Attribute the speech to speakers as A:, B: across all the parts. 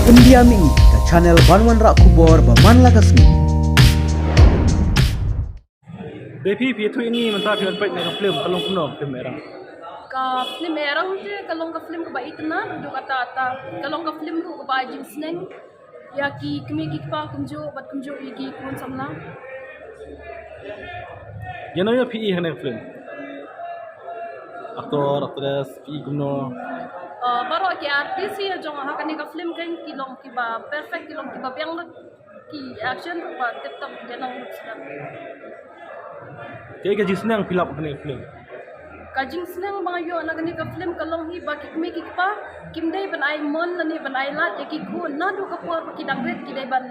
A: India mi ka channel Banwan Rak Kubor Baman Lagasmi.
B: Bepi itu ini mentah film baik dengan film kalung kuno film merah.
C: Ka film merah je kalong ka film ka ba itna do kata ata kalong ka film ru ka ba jing sneng ya ki kemi ki pa kunjo bat kunjo ki kun samla
B: Yang namanya PE hendak film. Aktor, aktris, PE kuno.
C: baro ki artis ya jong ha kan ka film kan ki long ki ba perfect ki long ki ba biang ki action ru ba tetap janang sedap
B: Kayak gaji senang film hendak film.
C: kajing senang bang yo na kani ka film kalong hi ba ki kemi ki pa kim dai ban ai mon na ni ban ai lat ki ku na do ka por ki dang ret ki dai ban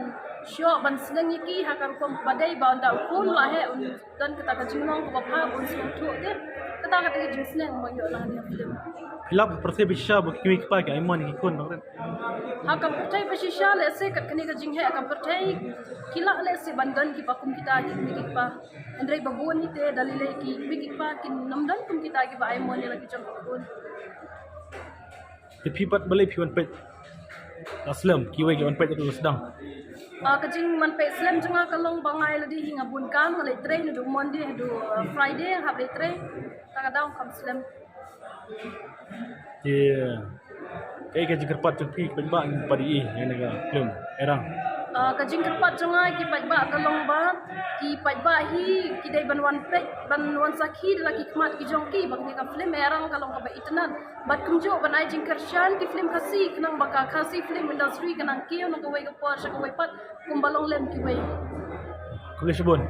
C: syo ban senang ki ha kan kom badai ba nda ku la he un dan kata kajing nong ko ba un su tu de kata kata kajing senang bang yo na ni film
B: Film persib syab kimi kipa ke aiman ikon bang.
C: ha kan percaya pasisha le se kat kani kajing he kan percaya kila le se bandan ki pakum kita ki kemi ki pa andrai babon ni te dalile ki kemi ki pa ki namdan kum kita ki ba ai mon ni lagi jong kun
B: Tapi pat balik film pet. Aslam kiwai kiwan pet itu sedang.
C: Kajing man pe slam janga kalong bangai ladi hinga bun kam le train du Monday du Friday ha le train ta daw kam slam
B: Yeah. Kayak gaji kerpat cepi penbak padi yang naga film erang.
C: kajing kerpat janga ki pajba kalong ba ki pajba hi ki dai ban wan sakhi la ki kmat ki jong ki bang ka film erang kalong ka ba itnan bat kumjo ban ai jing kershan ki film khasi knang baka khasi film industry kanang ki no ka wai ka por sha ka wai pat kumbalong lem ki wai
B: Kulis bon.